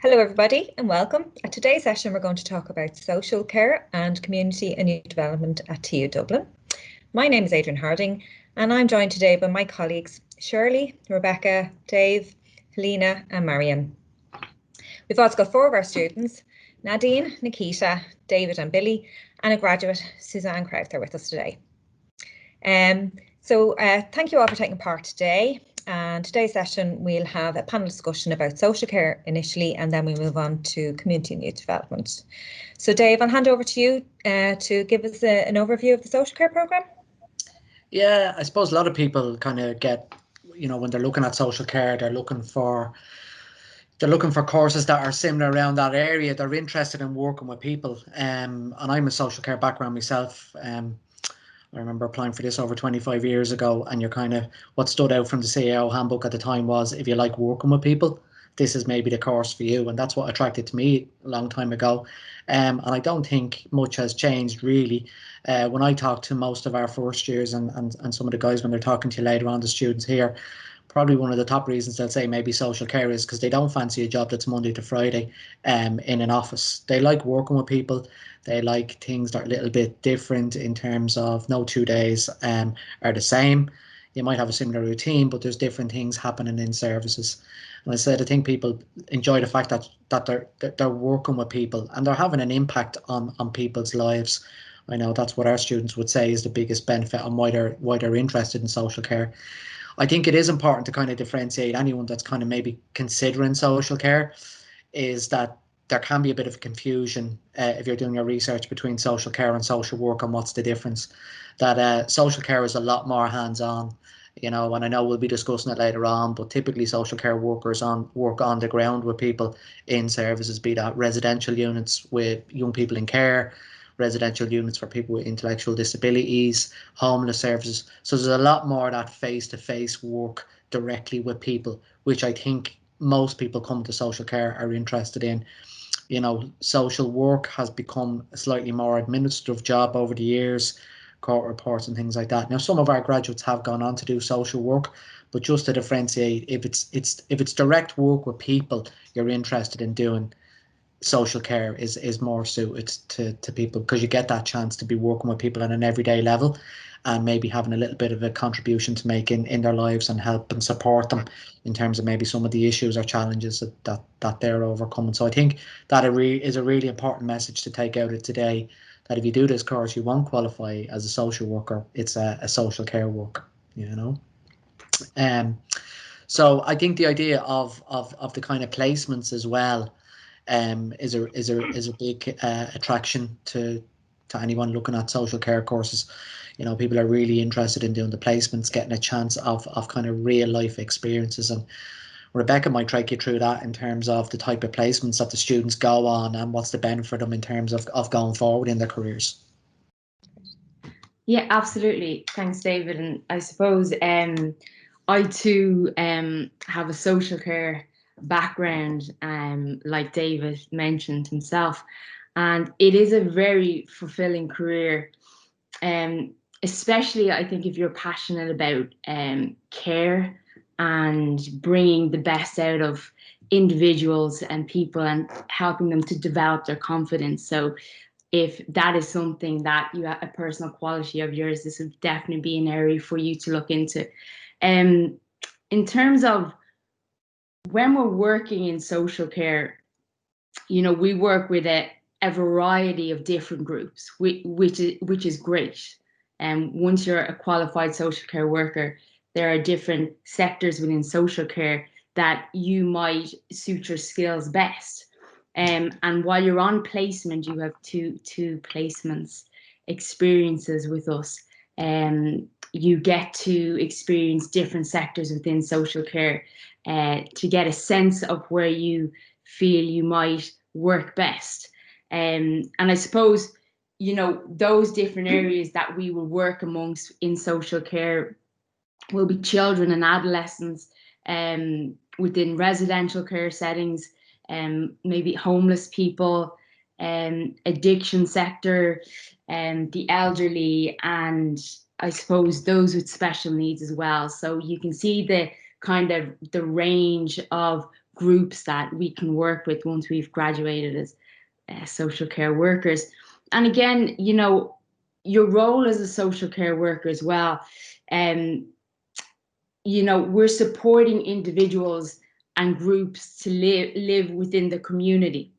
Hello everybody and welcome. At today's session we're going to talk about social care and community and youth development at TU Dublin. My name is Adrian Harding and I'm joined today by my colleagues Shirley, Rebecca, Dave, Helena and Marion. We've also got four of our students, Nadine, Nikita, David and Billy, and a graduate, Suzanne Crowther, with us today. Thank you all for taking part today. And today's session, we'll have a panel discussion about social care initially, and then we move on to community and youth development. So Dave, I'll hand over to you to give us an overview of the social care programme. Yeah, I suppose a lot of people kind of get, when they're looking at social care, they're looking for courses that are similar around that area. They're interested in working with people. And I'm a social care background myself. I remember applying for this over 25 years ago, and what stood out from the CAO handbook at the time was, if you like working with people, this is maybe the course for you. And that's what attracted to me a long time ago. And I don't think much has changed really. When I talk to most of our first years and some of the guys when they're talking to you later on, the students here, probably one of the top reasons they'll say maybe social care is because they don't fancy a job that's Monday to Friday in an office. They like working with people. They like things that are a little bit different in terms of no 2 days are the same. You might have a similar routine, but there's different things happening in services. And I said, I think people enjoy the fact that they're working with people and they're having an impact on people's lives. I know that's what our students would say is the biggest benefit and why they're interested in social care. I think it is important to kind of differentiate anyone that's kind of maybe considering social care, is that there can be a bit of confusion if you're doing your research between social care and social work and what's the difference. That social care is a lot more hands-on, and I know we'll be discussing it later on, but typically social care workers work on the ground with people in services, be that residential units with young people in care, residential units for people with intellectual disabilities, homeless services. So there's a lot more of that face-to-face work directly with people, which I think most people coming to social care are interested in. Social work has become a slightly more administrative job over the years, court reports and things like that. Now, some of our graduates have gone on to do social work, but just to differentiate, if it's direct work with people you're interested in doing, social care is more suited to people, because you get that chance to be working with people on an everyday level and maybe having a little bit of a contribution to make in their lives and help and support them in terms of maybe some of the issues or challenges that they're overcoming. So I think that is a really important message to take out of today, that if you do this course, you won't qualify as a social worker. It's a social care worker, So I think the idea of the kind of placements as well is a big attraction to anyone looking at social care courses. People are really interested in doing the placements, getting a chance of kind of real life experiences. And Rebecca might take you through that in terms of the type of placements that the students go on and what's the benefit for them in terms of going forward in their careers. Yeah, absolutely. Thanks, David. And I suppose I too have a social care background, like David mentioned himself, and it is a very fulfilling career, especially I think if you're passionate about care and bringing the best out of individuals and people and helping them to develop their confidence. So if that is something that you have a personal quality of yours, this would definitely be an area for you to look into. In terms of when we're working in social care, we work with a variety of different groups, which is great. And once you're a qualified social care worker, there are different sectors within social care that you might suit your skills best. And while you're on placement, you have two placements experiences with us. You get to experience different sectors within social care to get a sense of where you feel you might work best. And I suppose, those different areas that we will work amongst in social care will be children and adolescents within residential care settings, maybe homeless people, addiction sector, the elderly, and I suppose those with special needs as well. So you can see the range of groups that we can work with once we've graduated as social care workers. And again, you know, your role as a social care worker as well, you know, we're supporting individuals and groups to live within the community,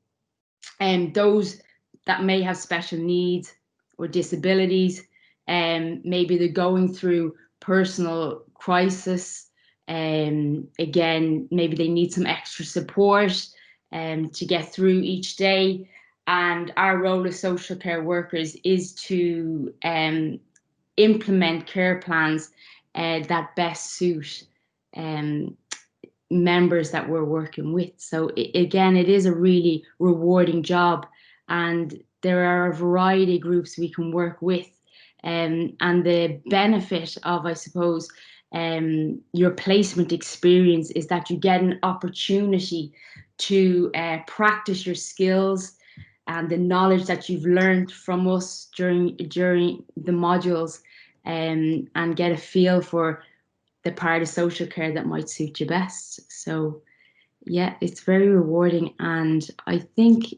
and those that may have special needs or disabilities, and maybe they're going through personal crisis, and again, maybe they need some extra support to get through each day. And our role as social care workers is to implement care plans that best suit members that we're working with. So again, it is a really rewarding job, and there are a variety of groups we can work with. And the benefit of, I suppose, your placement experience is that you get an opportunity to practice your skills and the knowledge that you've learned from us during the modules, and get a feel for the part of social care that might suit you best. So yeah, it's very rewarding. And I think,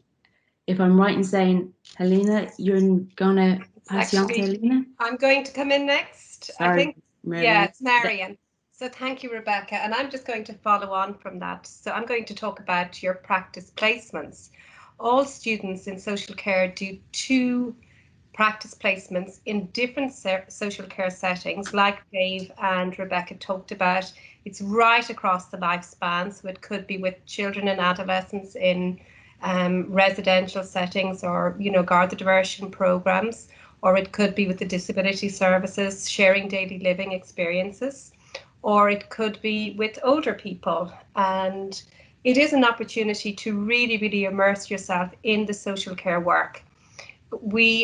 if I'm right in saying, Helena, you're gonna pass you on to Helena? I'm going to come in next. Sorry, I think, Marion. yeah, it's Marion. So thank you, Rebecca. And I'm just going to follow on from that. So I'm going to talk about your practice placements. All students in social care do 2 practice placements in different social care settings, like Dave and Rebecca talked about. It's right across the lifespan, so it could be with children and adolescents in residential settings, or, you know, Garda diversion programs, or it could be with the disability services, sharing daily living experiences, or it could be with older people. And it is an opportunity to really, really immerse yourself in the social care work.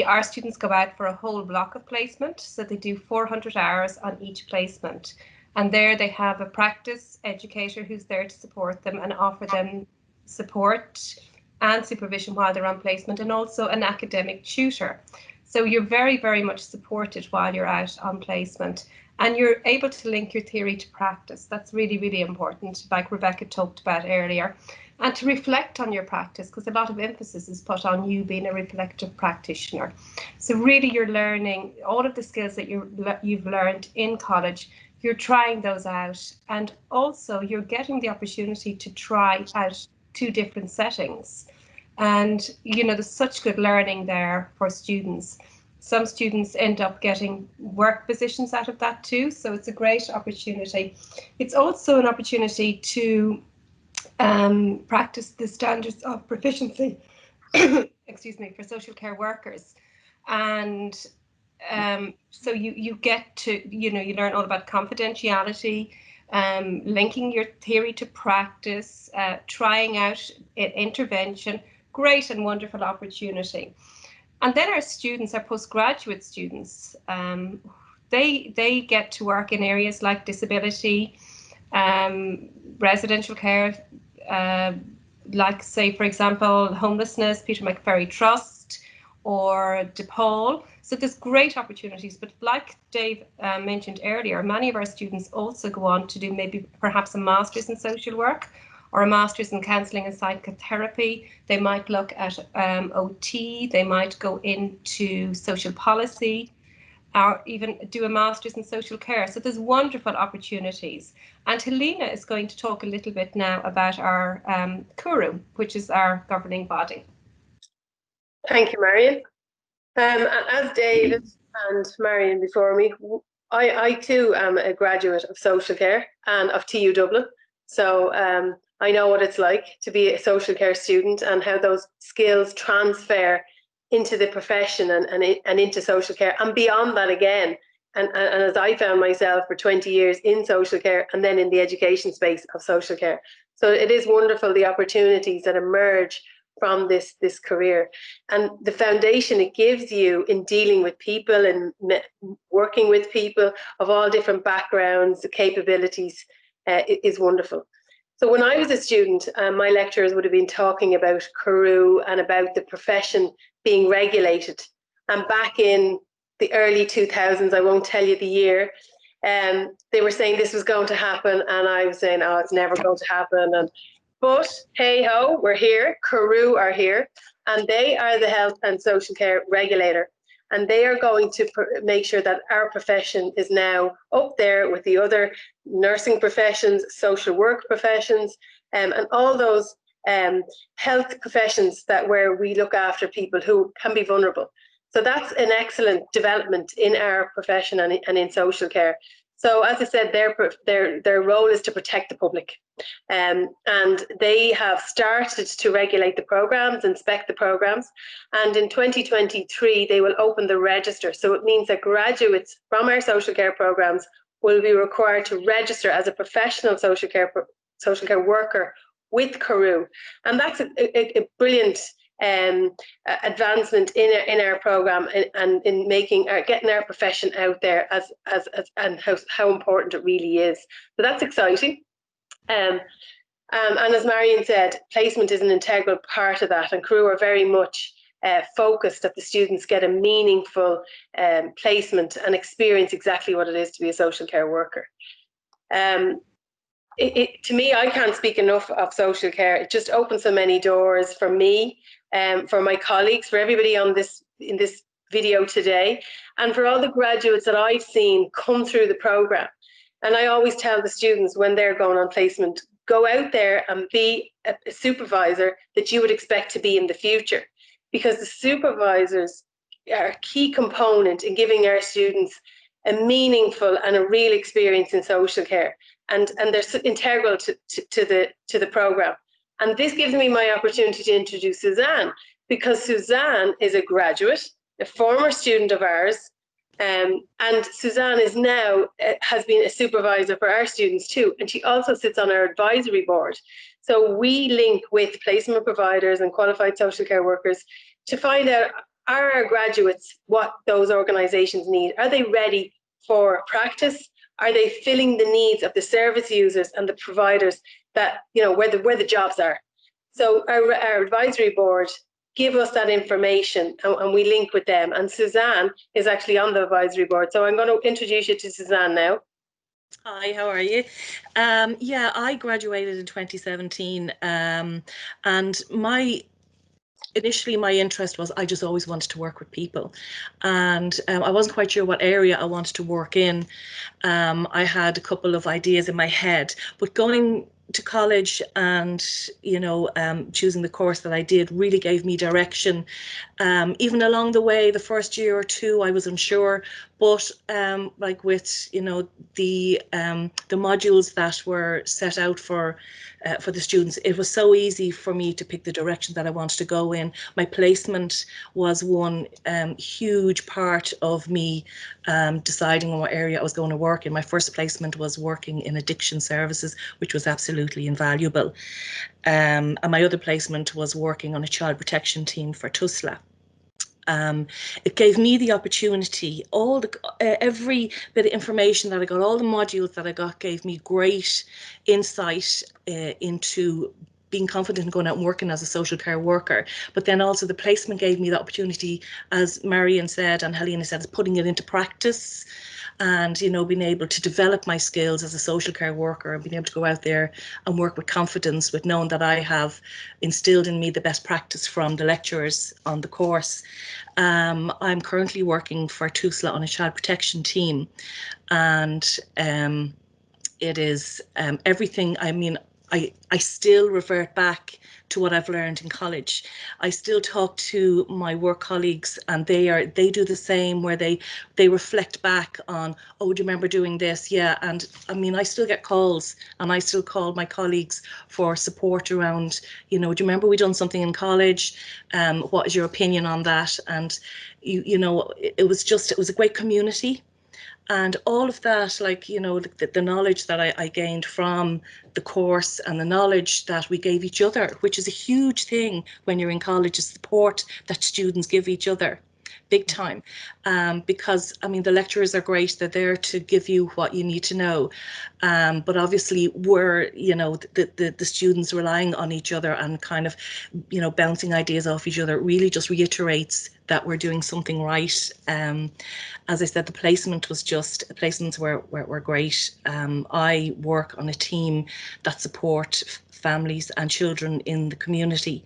Our students go out for a whole block of placement, so they do 400 hours on each placement. And there they have a practice educator who's there to support them and offer them support and supervision while they're on placement, and also an academic tutor. So you're very, very much supported while you're out on placement, and you're able to link your theory to practice. That's really, really important, like Rebecca talked about earlier. And to reflect on your practice, because a lot of emphasis is put on you being a reflective practitioner. So really you're learning all of the skills that you've learned in college, you're trying those out, and also you're getting the opportunity to try out 2 different settings. And, you know, there's such good learning there for students. Some students end up getting work positions out of that too, so it's a great opportunity. It's also an opportunity to practice the standards of proficiency, excuse me, for social care workers. And so you get to, you know, you learn all about confidentiality, linking your theory to practice, trying out intervention. Great and wonderful opportunity. And then our students, our postgraduate students, they get to work in areas like disability, residential care, like, say, for example, homelessness, Peter McFerry Trust, or DePaul. So there's great opportunities. But like Dave mentioned earlier, many of our students also go on to do maybe perhaps a master's in social work, or a master's in counselling and psychotherapy. They might look at OT, they might go into social policy, or even do a master's in social care. So there's wonderful opportunities. And Helena is going to talk a little bit now about our CURU, which is our governing body. Thank you, Marion. As David and Marion before me, I too am a graduate of social care and of TU Dublin. So I know what it's like to be a social care student, and how those skills transfer into the profession and into social care and beyond that again. And as I found myself for 20 years in social care and then in the education space of social care. So it is wonderful, the opportunities that emerge from this career, and the foundation it gives you in dealing with people and working with people of all different backgrounds, capabilities, is wonderful. So when I was a student, my lecturers would have been talking about CURU and about the profession being regulated. And back in the early 2000s, I won't tell you the year, they were saying this was going to happen, and I was saying, oh, it's never going to happen. And But hey ho, we're here. Carew are here, and they are the health and social care regulator. And they are going to make sure that our profession is now up there with the other nursing professions, social work professions, and all those health professions where we look after people who can be vulnerable. So that's an excellent development in our profession and in social care. So as I said, their role is to protect the public. And they have started to regulate the programs, inspect the programs. And in 2023, they will open the register. So it means that graduates from our social care programs will be required to register as a professional social care worker with Carew. And that's a brilliant advancement in our program and in getting our profession out there and how important it really is. So that's exciting. And as Marion said, placement is an integral part of that, and Carew are very much focused that the students get a meaningful placement and experience exactly what it is to be a social care worker. To me, I can't speak enough of social care. It just opens so many doors for me, for my colleagues, for everybody in this video today, and for all the graduates that I've seen come through the program. And I always tell the students when they're going on placement, go out there and be a supervisor that you would expect to be in the future, because the supervisors are a key component in giving our students a meaningful and a real experience in social care. And they're integral to the program. And this gives me my opportunity to introduce Suzanne, because Suzanne is a graduate, a former student of ours, and Suzanne is now has been a supervisor for our students too, and she also sits on our advisory board. So we link with placement providers and qualified social care workers to find out, are our graduates what those organisations need? Are they ready for practice? Are they filling the needs of the service users and the providers that, where the jobs are? So our advisory board give us that information and we link with them. And Suzanne is actually on the advisory board. So I'm going to introduce you to Suzanne now. Hi, how are you? Yeah, I graduated in 2017 and initially my interest was I just always wanted to work with people, and I wasn't quite sure what area I wanted to work in. I had a couple of ideas in my head, but going to college and choosing the course that I did really gave me direction. Even along the way, the first year or two, I was unsure, but like with the modules that were set out for the students, it was so easy for me to pick the direction that I wanted to go in. My placement was one huge part of me deciding on what area I was going to work in. My first placement was working in addiction services, which was absolutely invaluable. And my other placement was working on a child protection team for TUSLA. It gave me the opportunity, every bit of information that I got, all the modules that I got gave me great insight into being confident in going out and working as a social care worker. But then also the placement gave me the opportunity, as Marion said and Helena said, is putting it into practice and being able to develop my skills as a social care worker and being able to go out there and work with confidence, with knowing that I have instilled in me the best practice from the lecturers on the course. I'm currently working for TUSLA on a child protection team, and it is everything. I mean, I still revert back to what I've learned in college. I still talk to my work colleagues and they do the same, where they reflect back on, oh, do you remember doing this? Yeah. And I mean, I still get calls and I still call my colleagues for support around, do you remember we done something in college? What is your opinion on that? And it was a great community. And all of that, like, the knowledge that I gained from the course and the knowledge that we gave each other, which is a huge thing when you're in college, is support that students give each other, big time. Because, I mean, the lecturers are great. They're there to give you what you need to know. But obviously we're, the students relying on each other and kind of, bouncing ideas off each other really just reiterates that we're doing something right. As I said, the placements were great. I work on a team that support families and children in the community.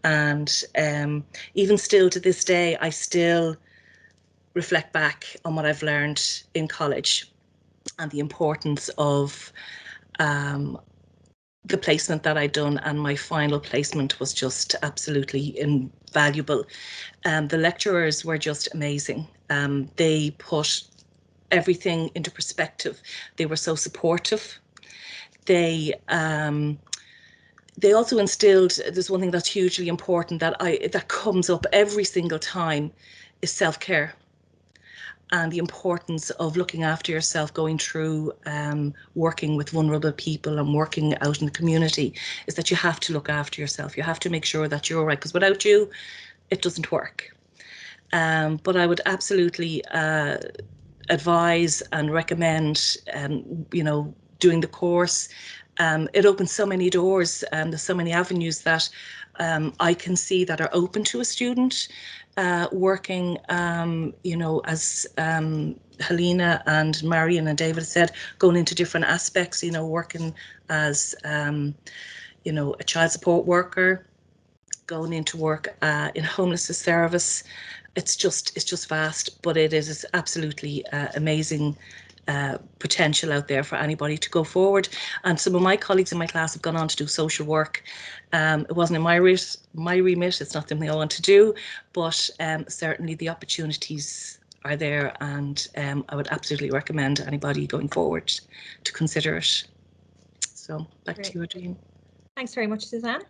And even still to this day, I still reflect back on what I've learned in college and the importance of the placement that I'd done, and my final placement was just absolutely invaluable. The lecturers were just amazing. They put everything into perspective. They were so supportive. They also instilled, there's one thing that's hugely important that comes up every single time, is self-care. And the importance of looking after yourself, going through working with vulnerable people and working out in the community, is that you have to look after yourself. You have to make sure that you're all right, because without you, it doesn't work. But I would absolutely advise and recommend, doing the course. It opens so many doors, and there's so many avenues that I can see that are open to a student. Working, as Helena and Marion and David said, going into different aspects, working as, a child support worker, going into work in homelessness service. It's just vast, but it is absolutely amazing potential out there for anybody to go forward. And some of my colleagues in my class have gone on to do social work. It wasn't in my remit. It's not something I want to do, but certainly the opportunities are there, and I would absolutely recommend anybody going forward to consider it. So back to you, Adrienne. Thanks very much, Suzanne.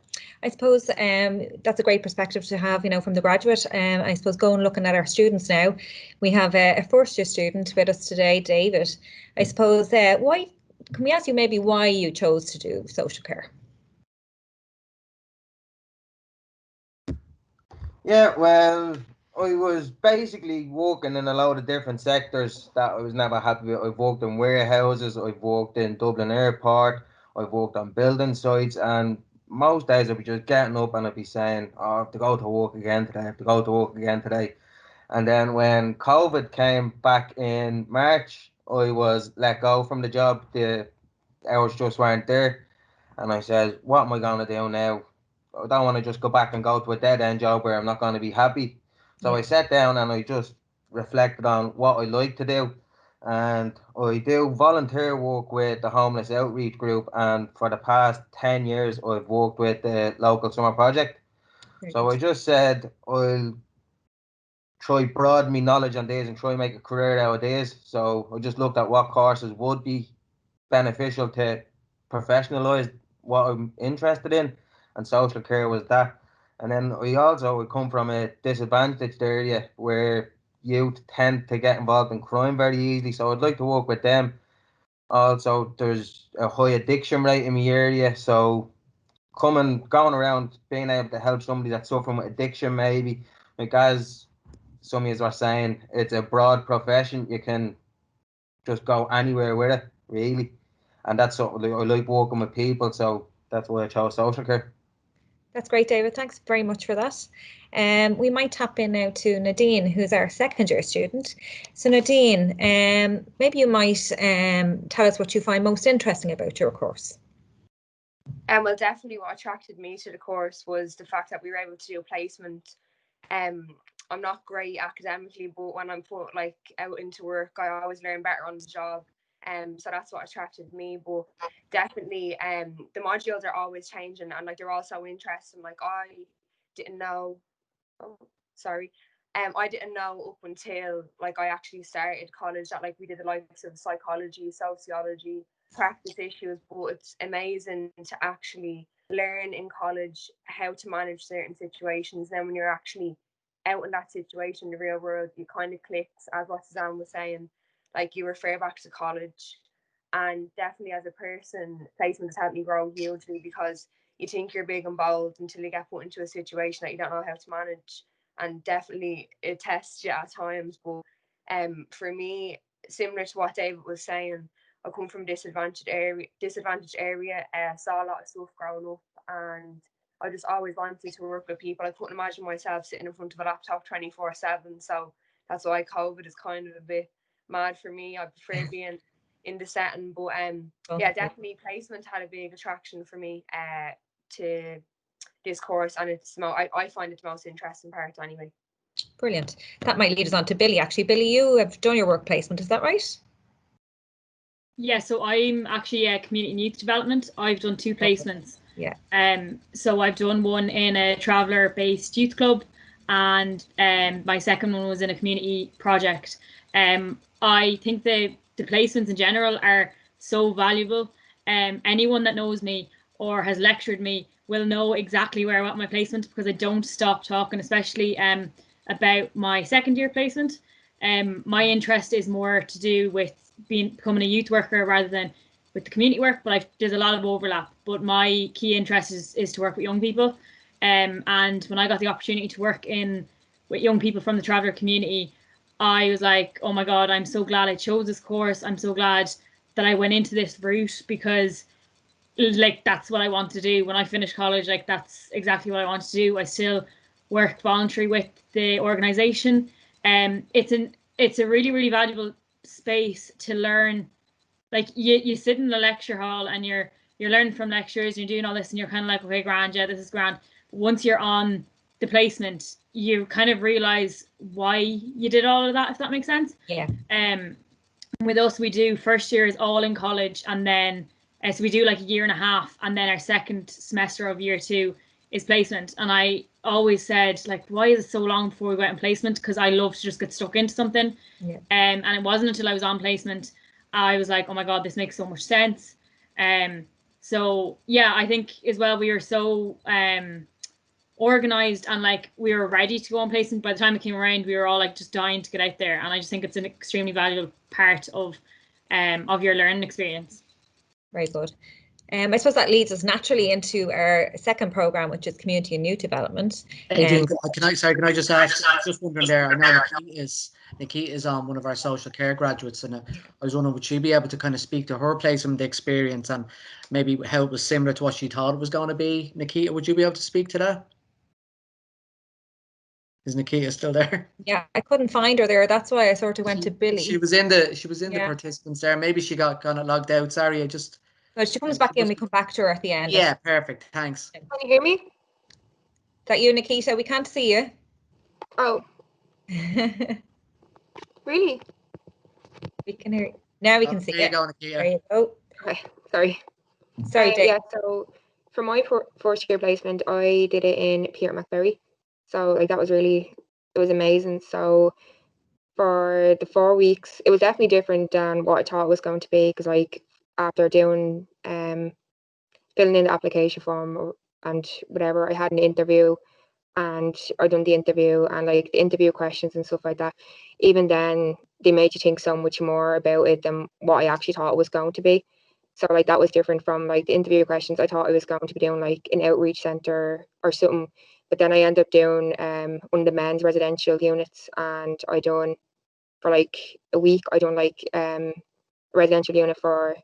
I suppose that's a great perspective to have, from the graduate. I suppose going looking at our students now, we have a first year student with us today, David. I suppose why, can we ask you maybe why you chose to do social care? Yeah, well, I was basically working in a lot of different sectors that I was never happy with. I've worked in warehouses, I've worked in Dublin Airport, I've worked on building sites, and most days I'd be just getting up and I'd be saying, oh, I have to go to work again today, I have to go to work again today. And then when COVID came back in March, I was let go from the job. The hours just weren't there. And I said, what am I going to do now? I don't want to just go back and go to a dead end job where I'm not going to be happy. So I sat down and I just reflected on what I like to do. And I do volunteer work with the Homeless Outreach Group. And for the past 10 years, I've worked with the local summer project. So I just said, I'll try broaden my knowledge on these and try make a career out of these. So I just looked at what courses would be beneficial to professionalise what I'm interested in, and social care was that. And then I come from a disadvantaged area where youth tend to get involved in crime very easily, so I'd like to work with them. Also, there's a high addiction rate in my area, so going around being able to help somebody that's suffering with addiction, maybe, like as some of you are saying, it's a broad profession. You can just go anywhere with it, really. And that's what I like working with people, so that's why I chose social care. That's great, David. Thanks very much for that. We might tap in now to Nadine, who's our second year student. So Nadine, maybe you might tell us what you find most interesting about your course. Well, definitely what attracted me to the course was the fact that we were able to do a placement. I'm not great academically, but when I'm put out into work, I always learn better on the job. So that's what attracted me. But definitely, the modules are always changing, and they're all so interesting. I didn't know. Oh, sorry. I didn't know up until I actually started college that we did the likes of psychology, sociology, practice issues. But it's amazing to actually learn in college how to manage certain situations. Then when you're actually out in that situation in the real world, it kind of clicks, as what Suzanne was saying. You refer back to college, and definitely as a person, placement has helped me grow hugely, because you think you're big and bold until you get put into a situation that you don't know how to manage, and definitely it tests you at times. But for me, similar to what David was saying, I come from a disadvantaged area. Saw a lot of stuff growing up, and I just always wanted to work with people. I couldn't imagine myself sitting in front of a laptop 24/7. So that's why COVID is kind of a bit mad for me. I prefer being in the setting. But yeah, definitely placement had a big attraction for me to this course, and I find it the most interesting part anyway. Brilliant. That might lead us on to Billy, actually. Billy, you have done your work placement, is that right? Yeah, so I'm actually a community and youth development. I've done 2 placements. Yeah. So I've done one in a traveller-based youth club, and my second one was in a community project. I think the placements in general are so valuable. Anyone that knows me or has lectured me will know exactly where I want my placement, because I don't stop talking, especially about my second year placement. My interest is more to do with becoming a youth worker rather than with the community work, but there's a lot of overlap. But my key interest is to work with young people. And when I got the opportunity to work with young people from the traveller community, I was like, oh my God, I'm so glad I chose this course. I'm so glad that I went into this route, because like that's what I want to do when I finish college. Like that's exactly what I want to do. I still work voluntary with the organisation. It's a really, really valuable space to learn. Like you sit in the lecture hall and you're learning from lectures, you're doing all this, and you're kind of like, okay, grand, yeah, this is grand. But once you're on the placement, you kind of realise why you did all of that, if that makes sense. Yeah. With us, we do first year is all in college, and then so we do like a year and a half, and then our second semester of year 2 is placement. And I always said, like, why is it so long before we went in placement? Because I love to just get stuck into something. Yeah. And it wasn't until I was on placement I was like, oh my God, this makes so much sense. So yeah, I think as well we were so organised, and like we were ready to go on placement. By the time it came around, we were all like just dying to get out there. And I just think it's an extremely valuable part of your learning experience. Very good. I suppose that leads us naturally into our second programme, which is community and youth development. Adrian, can I just ask, just wondering there, I know Nikita is on one of our social care graduates, and I was wondering, would she be able to kind of speak to her placement experience and maybe how it was similar to what she thought it was going to be? Nikita, would you be able to speak to that? Is Nikita still there? Yeah, I couldn't find her there. That's why I sort of went to Billy. She was in the participants there. Maybe she got kind of logged out. Sorry, I just. No, she comes back in. We come back to her at the end. Yeah, perfect. Thanks. Can you hear me? Is that you, Nikita? We can't see you. Oh. Really? We can hear you. Now we can see you. There you go, Nikita. There you go. Okay, sorry. Sorry, Dave. Yeah, so for my first year placement, I did it in Peter McBurry. So like that was it was amazing. So for the 4 weeks, it was definitely different than what I thought it was going to be, because like after doing filling in the application form and whatever, I had an interview, and I done the interview, and like the interview questions and stuff like that. Even then, they made you think so much more about it than what I actually thought it was going to be. So like that was different from like the interview questions. I thought I was going to be doing like an outreach centre or something, but then I ended up doing one of the men's residential units, and I done for like a week. I done like a residential unit for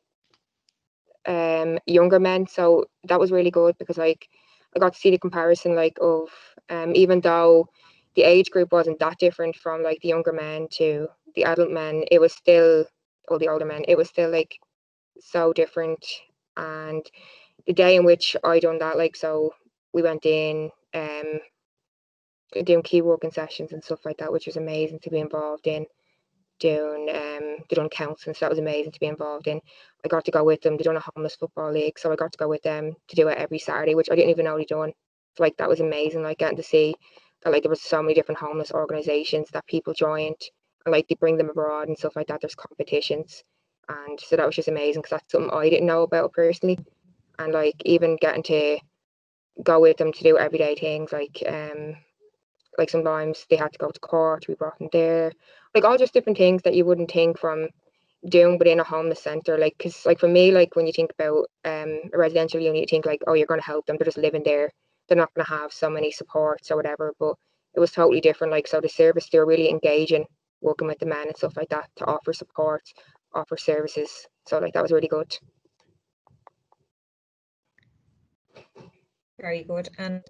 younger men. So that was really good, because like I got to see the comparison like of even though the age group wasn't that different from like the younger men to the adult men, it was still, or the older men, it was still like so different. And the day in which I done that, like, so we went in doing key working sessions and stuff like that, which was amazing to be involved in. Doing counselling, so that was amazing to be involved in. I got to go with them. They done a homeless football league, so I got to go with them to do it every Saturday, which I didn't even know they done. So like that was amazing, like getting to see that like there was so many different homeless organisations that people joined, and like they bring them abroad and stuff like that. There's competitions, and so that was just amazing, because that's something I didn't know about personally. And like even getting to go with them to do everyday things, like sometimes they had to go to court, we brought them there, like all just different things that you wouldn't think from doing within a homeless centre. Like, because like for me, like when you think about a residential unit, you think like, oh, you're going to help them, they're just living there, they're not going to have so many supports or whatever. But it was totally different. Like, so the service, they were really engaging, working with the men and stuff like that to offer support, offer services. So like that was really good. Very good. And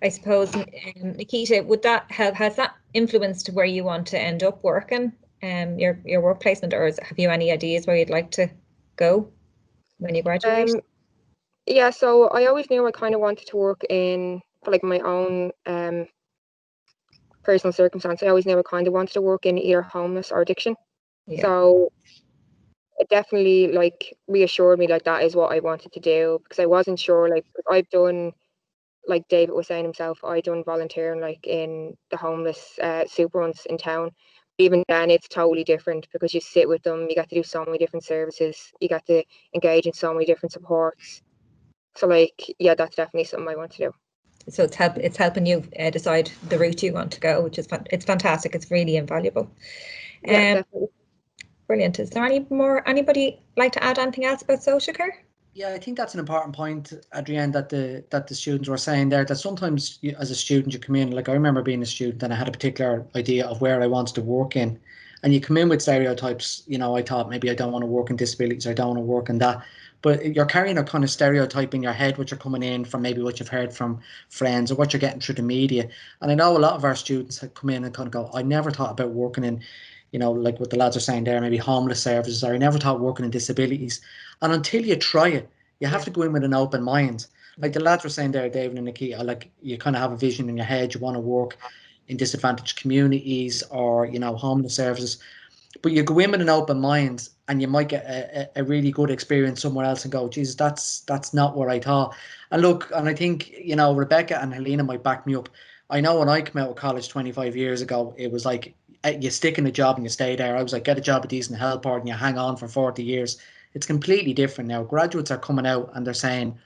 I suppose, Nikita, would that has that influenced where you want to end up working your work placement, or have you any ideas where you'd like to go when you graduate? Yeah, so I always knew I kind of wanted to work for like my own personal circumstance. I always knew I kind of wanted to work in either homeless or addiction. Yeah. So it definitely like reassured me like that is what I wanted to do, because I wasn't sure. Like I've done, like David was saying himself, I done volunteering like in the homeless super runs in town. Even then it's totally different, because you sit with them, you get to do so many different services, you get to engage in so many different supports. So like, yeah, that's definitely something I want to do. So it's helping you decide the route you want to go, which is it's fantastic. It's really invaluable. Yeah, definitely. Brilliant. Is there anybody like to add anything else about social care? Yeah, I think that's an important point, Adrienne, that the students were saying there, that sometimes as a student you come in, like I remember being a student and I had a particular idea of where I wanted to work in, and you come in with stereotypes. I thought maybe I don't want to work in disabilities, I don't want to work in that, but you're carrying a kind of stereotype in your head, what you're coming in from, maybe what you've heard from friends or what you're getting through the media. And I know a lot of our students have come in and kind of go, I never thought about working in, like what the lads are saying there, maybe homeless services, or I never thought working in disabilities. And until you try it, you have to go in with an open mind. Like the lads were saying there, David and Nikki, like you kind of have a vision in your head, you want to work in disadvantaged communities or, homeless services. But you go in with an open mind and you might get a really good experience somewhere else and go, Jesus, that's not what I thought. And look, and I think, Rebecca and Helena might back me up. I know when I came out of college 25 years ago, it was like you stick in a job and you stay there. I was like, get a job at decent health board and you hang on for 40 years. It's completely different now. Graduates are coming out and they're saying,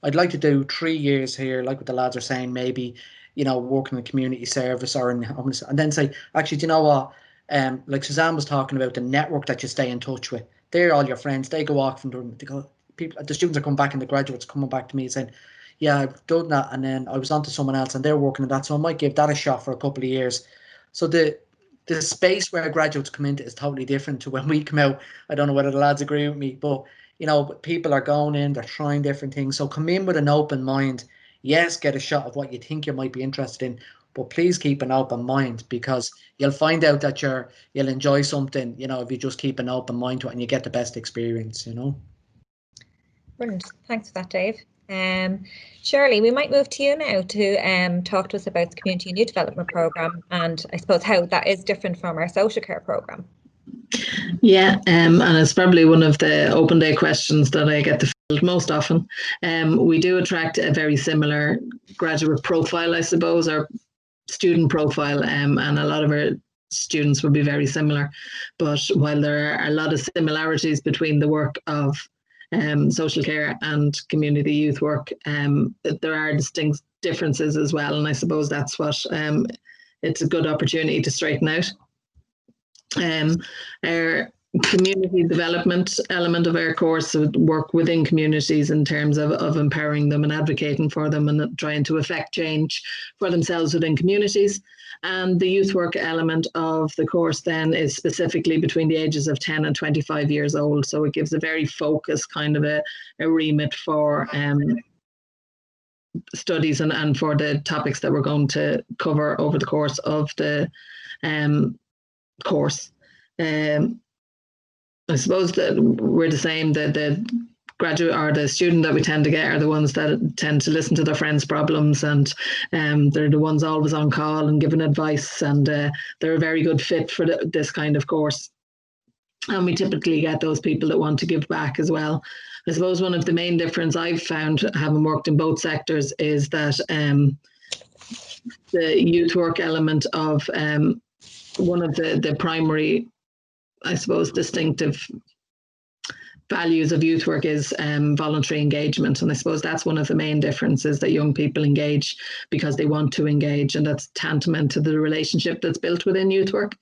I'd like to do 3 years here, like what the lads are saying, maybe, working in community service or in homeless, and then say, actually, do you know what? Like Suzanne was talking about, the network that you stay in touch with. They're all your friends. They go off and the students are coming back and the graduates coming back to me and saying, yeah, I've done that, and then I was on to someone else and they're working on that, so I might give that a shot for a couple of years. So the space where graduates come into is totally different to when we come out. I don't know whether the lads agree with me, but people are going in, they're trying different things. So come in with an open mind. Yes, get a shot of what you think you might be interested in, but please keep an open mind, because you'll find out that you'll enjoy something, if you just keep an open mind to it and you get the best experience, Brilliant. Thanks for that, Dave. Shirley, we might move to you now to talk to us about the Community and Youth Development Programme, and I suppose how that is different from our social care programme. Yeah, and it's probably one of the open day questions that I get to field most often. We do attract a very similar graduate profile, I suppose, or student profile, and a lot of our students will be very similar. But while there are a lot of similarities between the work of social care and community youth work, there are distinct differences as well, and I suppose that's what it's a good opportunity to straighten out. Our community development element of our course would work within communities in terms of empowering them and advocating for them and trying to affect change for themselves within communities. And the youth work element of the course then is specifically between the ages of 10 and 25 years old. So it gives a very focused kind of a remit for studies and for the topics that we're going to cover over the course of the course. I suppose that we're the same, that the graduate or the student that we tend to get are the ones that tend to listen to their friends' problems, and they're the ones always on call and giving advice, and they're a very good fit for this kind of course. And we typically get those people that want to give back as well. I suppose one of the main difference I've found, having worked in both sectors, is that the youth work element of one of the primary, I suppose, distinctive values of youth work is voluntary engagement. And I suppose that's one of the main differences, that young people engage because they want to engage, and that's tantamount to the relationship that's built within youth work.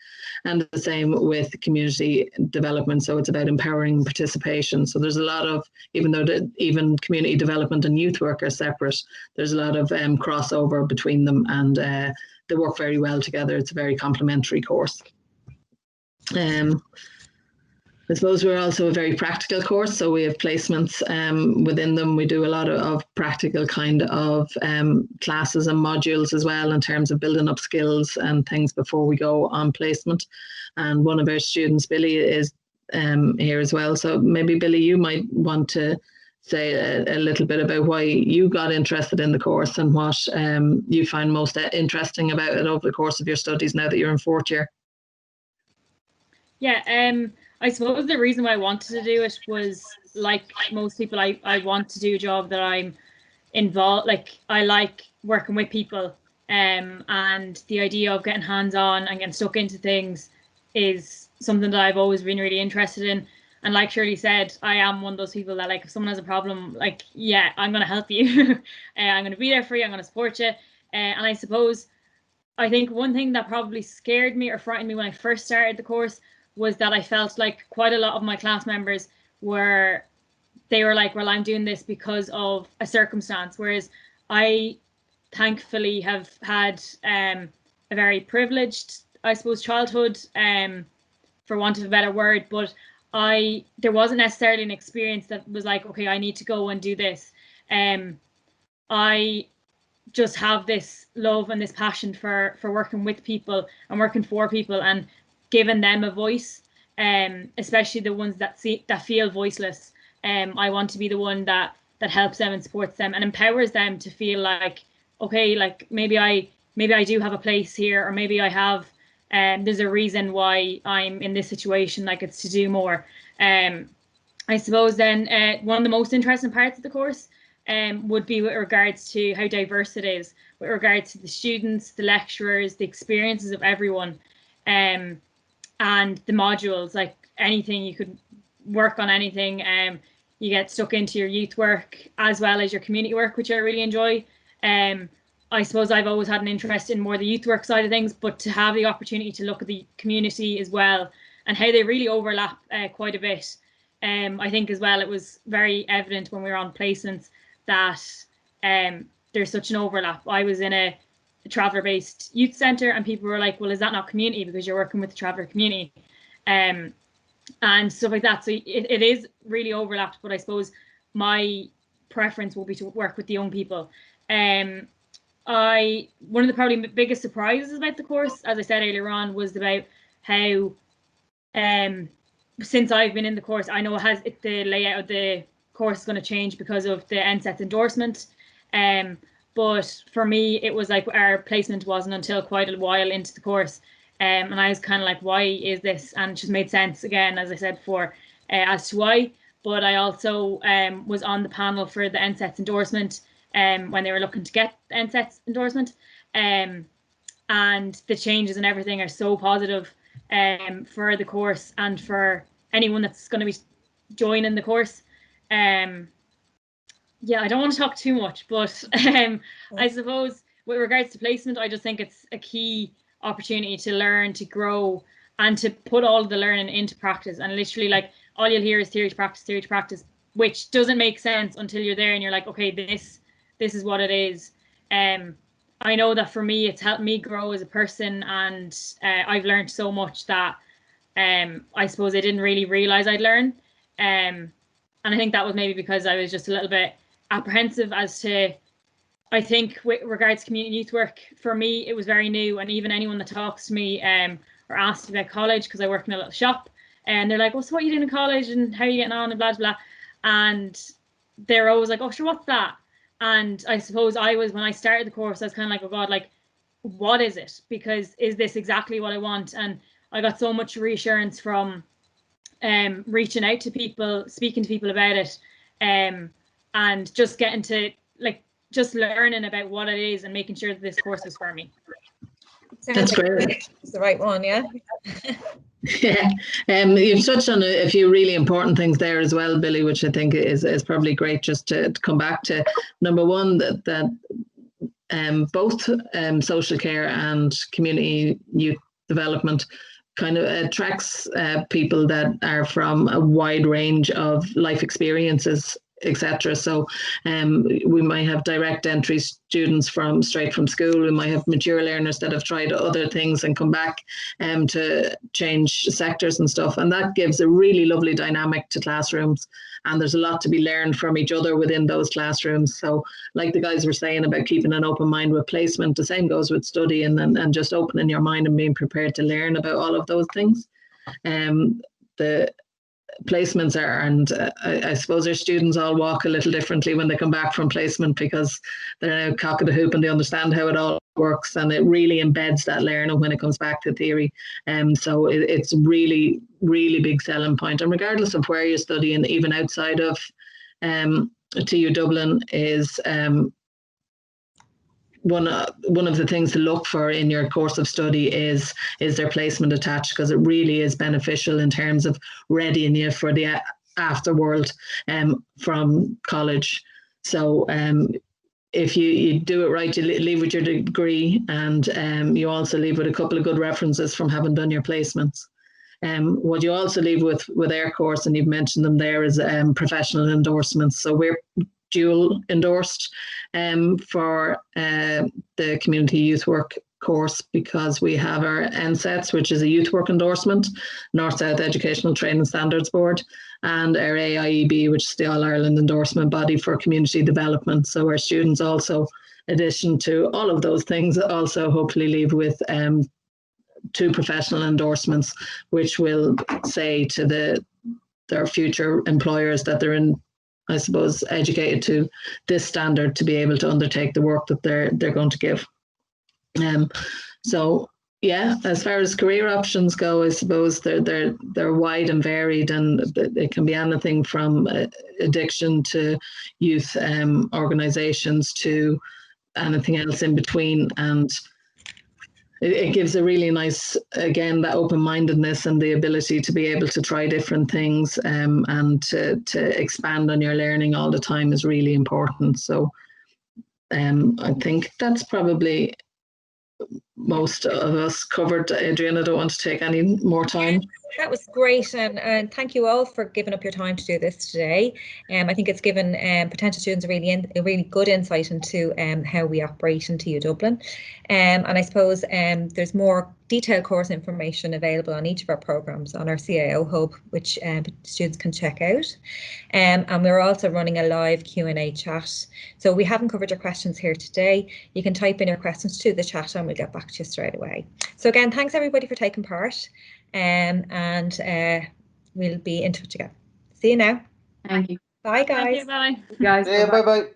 And the same with community development. So it's about empowering participation. So there's a lot of, even though even community development and youth work are separate, there's a lot of crossover between them, and they work very well together. It's a very complementary course. I suppose we're also a very practical course, so we have placements within them. We do a lot of practical kind of classes and modules as well, in terms of building up skills and things before we go on placement. And one of our students, Billy, is here as well. So maybe, Billy, you might want to say a little bit about why you got interested in the course and what you find most interesting about it over the course of your studies now that you're in 4th year. Yeah, I suppose the reason why I wanted to do it was, like most people, I want to do a job that I'm involved, like I like working with people, and the idea of getting hands-on and getting stuck into things is something that I've always been really interested in. And like Shirley said, I am one of those people that, like, if someone has a problem, like, yeah, I'm going to help you. I'm going to be there for you. I'm going to support you. And I suppose, I think one thing that probably scared me or frightened me when I first started the course was that I felt like quite a lot of my class members were like, well, I'm doing this because of a circumstance. Whereas I thankfully have had a very privileged, I suppose, childhood, for want of a better word, but there wasn't necessarily an experience that was like, okay, I need to go and do this. I just have this love and this passion for working with people and working for people and giving them a voice, especially the ones that feel voiceless. I want to be the one that helps them and supports them and empowers them to feel like, okay, like maybe I do have a place here, or maybe I have, there's a reason why I'm in this situation, like it's to do more. I suppose then one of the most interesting parts of the course would be with regards to how diverse it is, with regards to the students, the lecturers, the experiences of everyone, and the modules, like anything, you could work on anything. You get stuck into your youth work as well as your community work, which I really enjoy. I suppose I've always had an interest in more the youth work side of things, but to have the opportunity to look at the community as well and how they really overlap quite a bit. I think as well, it was very evident when we were on placements that there's such an overlap. I was in a traveller-based youth centre and people were like, well, is that not community because you're working with the traveller community? And stuff like that. So it is really overlapped, but I suppose my preference will be to work with the young people. One of the probably biggest surprises about the course, as I said earlier on, was about how since I've been in the course, I know the layout of the course is going to change because of the NSET's endorsement. But for me, it was like our placement wasn't until quite a while into the course. And I was kind of like, why is this? And it just made sense again, as I said before, as to why. But I also was on the panel for the NSET's endorsement when they were looking to get the NSET's endorsement. And the changes and everything are so positive for the course and for anyone that's going to be joining the course. Yeah, I don't want to talk too much, but I suppose with regards to placement, I just think it's a key opportunity to learn, to grow, and to put all of the learning into practice. And literally, like, all you'll hear is theory to practice, which doesn't make sense until you're there and you're like, okay, this is what it is. I know that for me, it's helped me grow as a person, and I've learned so much that I suppose I didn't really realize I'd learn. And I think that was maybe because I was just a little bit apprehensive as to, I think with regards to community youth work, for me, it was very new. And even anyone that talks to me or asks about college, because I work in a little shop, and they're like, well, so what are you doing in college and how are you getting on and blah, blah, blah. And they're always like, oh, sure, what's that? And I suppose when I started the course, I was kind of like, oh God, like, what is it? Because is this exactly what I want? And I got so much reassurance from reaching out to people, speaking to people about it, and just getting to, like, just learning about what it is and making sure that this course is for me. That's great. It's the right one, yeah. Yeah, you've touched on a few really important things there as well, Billy, which I think is probably great just to come back to. Number one, that both social care and community youth development kind of attracts people that are from a wide range of life experiences etc. So we might have direct entry students straight from school. We might have mature learners that have tried other things and come back to change sectors and stuff. And that gives a really lovely dynamic to classrooms. And there's a lot to be learned from each other within those classrooms. So like the guys were saying about keeping an open mind with placement, the same goes with study and just opening your mind and being prepared to learn about all of those things. The placements are, and I suppose our students all walk a little differently when they come back from placement, because they're now cock of the hoop and they understand how it all works, and it really embeds that learning when it comes back to theory. So it's really, really big selling point. And regardless of where you're studying, even outside of TU Dublin, is one of the things to look for in your course of study is their placement attached, because it really is beneficial in terms of readying you for the afterworld from college. So if you do it right, you leave with your degree, and you also leave with a couple of good references from having done your placements. What you also leave with our course, and you've mentioned them there, is professional endorsements. So we're dual endorsed for the community youth work course, because we have our NSETs, which is a youth work endorsement, North South Educational Training Standards Board, and our AIEB, which is the All Ireland endorsement body for community development. So our students also, in addition to all of those things, also hopefully leave with 2 professional endorsements, which will say to their future employers that they're I suppose, educated to this standard to be able to undertake the work that they're going to give. So yeah, as far as career options go, I suppose they're wide and varied, and it can be anything from addiction to youth organisations to anything else in between. And it gives a really nice, again, that open-mindedness and the ability to be able to try different things and to expand on your learning all the time is really important. So I think that's probably most of us covered. Adrian, I don't want to take any more time. That was great, and thank you all for giving up your time to do this today. I think it's given potential students a really good insight into how we operate in TU Dublin. And I suppose there's more detailed course information available on each of our programmes on our CIO hub, which students can check out. And we're also running a live Q&A chat. So we haven't covered your questions here today. You can type in your questions to the chat and we'll get back to you straight away. So again, thanks everybody for taking part. And we'll be in touch again. See you now. Thank you. Bye, guys. Thank you, bye. Guys, bye bye.